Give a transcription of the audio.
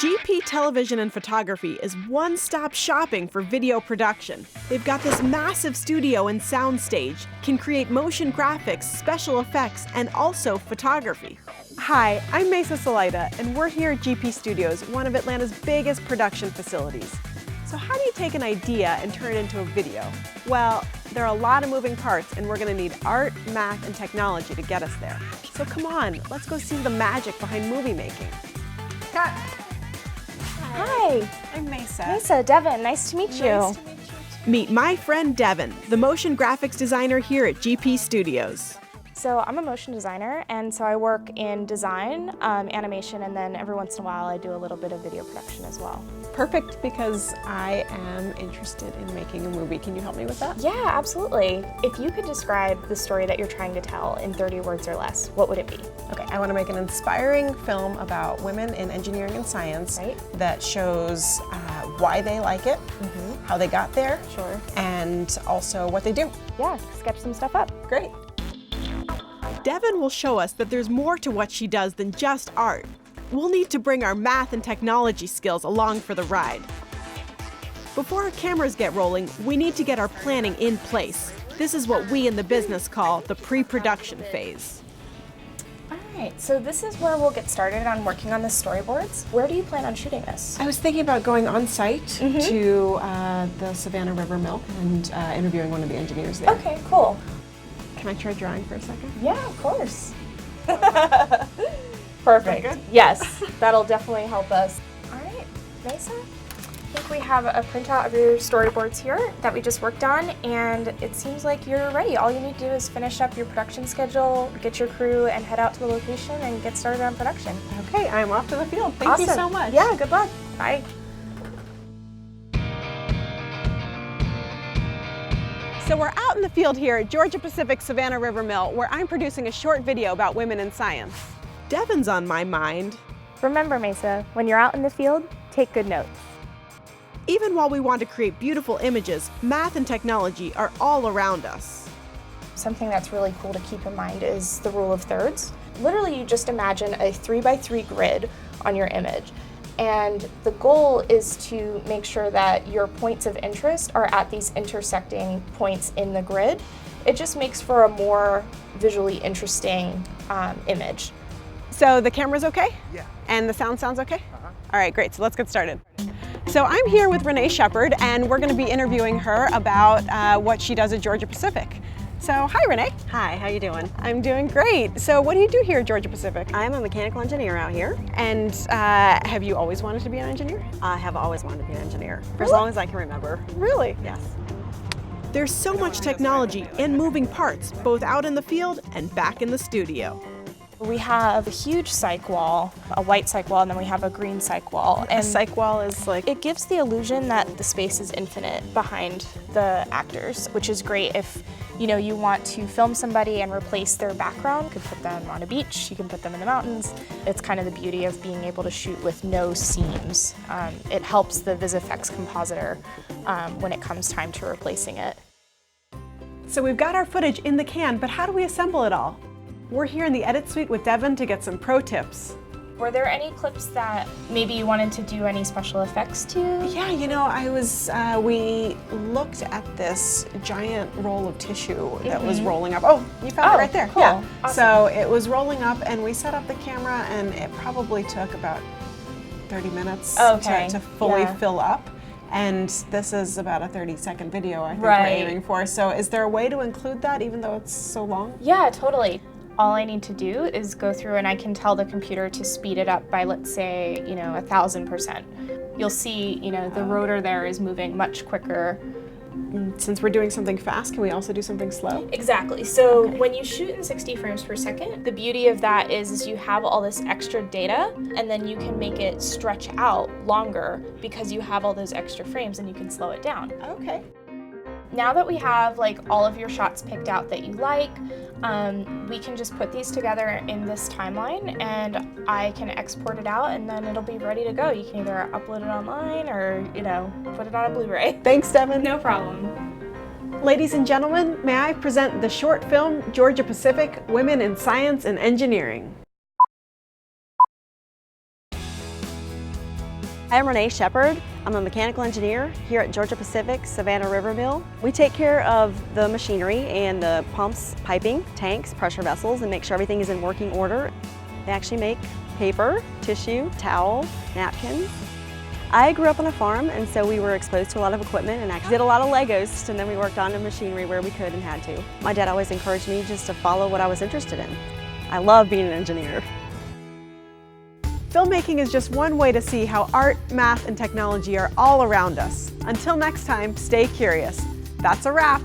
GP Television and Photography is one-stop shopping for video production. They've got this massive studio and soundstage, can create motion graphics, special effects, and also photography. Hi, I'm Meisa Salaita, and we're here at GP Studios, one of Atlanta's biggest production facilities. So how do you take an idea and turn it into a video? Well, there are a lot of moving parts, and we're going to need art, math, and technology to get us there. So come on, let's go see the magic behind movie making. Cut. Hi. I'm Meisa. Meisa, Devon, nice to meet you. Nice to meet you too. Meet my friend Devon, the motion graphics designer here at GP Studios. So I'm a motion designer, and so I work in design, animation, and then every once in a while I do a little bit of video production as well. Perfect, because I am interested in making a movie. Can you help me with that? Yeah, absolutely. If you could describe the story that you're trying to tell in 30 words or less, what would it be? Okay, I want to make an inspiring film about women in engineering and science that shows why they like it, how they got there, and also what they do. Yeah, sketch some stuff up. Great. Devon will show us that there's more to what she does than just art. We'll need to bring our math and technology skills along for the ride. Before our cameras get rolling, we need to get our planning in place. This is what we in the business call the pre-production phase. All right, so this is where we'll get started on working on the storyboards. Where do you plan on shooting this? I was thinking about going on site to the Savannah River Mill and interviewing one of the engineers there. Okay, cool. Can I try drawing for a second? Yeah, of course. Perfect. Yes, that'll definitely help us. All right, Meisa, I think we have a printout of your storyboards here that we just worked on, and it seems like you're ready. All you need to do is finish up your production schedule, get your crew, and head out to the location and get started on production. Okay, I'm off to the field. Thank you so much. Yeah, good luck. Bye. So we're out in the field here at Georgia Pacific Savannah River Mill, where I'm producing a short video about women in science. Devon's on my mind. Remember, Meisa, when you're out in the field, take good notes. Even while we want to create beautiful images, math and technology are all around us. Something that's really cool to keep in mind is the rule of thirds. Literally, you just imagine a 3x3 grid on your image. And the goal is to make sure that your points of interest are at these intersecting points in the grid. It just makes for a more visually interesting image. So the camera's okay? Yeah. And the sound sounds okay? All right, great, so let's get started. So I'm here with Renee Shepard, and we're gonna be interviewing her about what she does at Georgia Pacific. So, hi Renee. Hi, how you doing? I'm doing great. So what do you do here at Georgia Pacific? I'm a mechanical engineer out here. And have you always wanted to be an engineer? I have always wanted to be an engineer, for as long as I can remember. Really? Yes. There's so much technology and moving parts, both out in the field and back in the studio. We have a huge cyc wall, a white cyc wall, and then we have a green cyc wall. And a cyc wall is like... It gives the illusion that the space is infinite behind the actors, which is great if you want to film somebody and replace their background. You could put them on a beach, you can put them in the mountains. It's kind of the beauty of being able to shoot with no seams. It helps the VisFX compositor when it comes time to replacing it. So we've got our footage in the can, but how do we assemble it all? We're here in the edit suite with Devon to get some pro tips. Were there any clips that maybe you wanted to do any special effects to? Yeah, we looked at this giant roll of tissue that was rolling up. Oh, you found it right there. Cool. Yeah. Awesome. So it was rolling up, and we set up the camera, and it probably took about 30 minutes to fully fill up. And this is about a 30-second video, I think we're aiming for. So is there a way to include that, even though it's so long? Yeah, totally. All I need to do is go through and I can tell the computer to speed it up by, let's say, 1,000%. You'll see, the rotor there is moving much quicker. Since we're doing something fast, can we also do something slow? Exactly. So when you shoot in 60 frames per second, the beauty of that is you have all this extra data, and then you can make it stretch out longer because you have all those extra frames and you can slow it down. Okay. Now that we have all of your shots picked out that you like, we can just put these together in this timeline, and I can export it out, and then it'll be ready to go. You can either upload it online or, put it on a Blu-ray. Thanks, Devon. No problem. Ladies and gentlemen, may I present the short film, Georgia Pacific, Women in Science and Engineering. Hi, I'm Renee Shepard. I'm a mechanical engineer here at Georgia Pacific Savannah River Mill. We take care of the machinery and the pumps, piping, tanks, pressure vessels, and make sure everything is in working order. They actually make paper, tissue, towel, napkins. I grew up on a farm, and so we were exposed to a lot of equipment and actually did a lot of Legos, and then we worked on the machinery where we could and had to. My dad always encouraged me just to follow what I was interested in. I love being an engineer. Filmmaking is just one way to see how art, math, and technology are all around us. Until next time, stay curious. That's a wrap.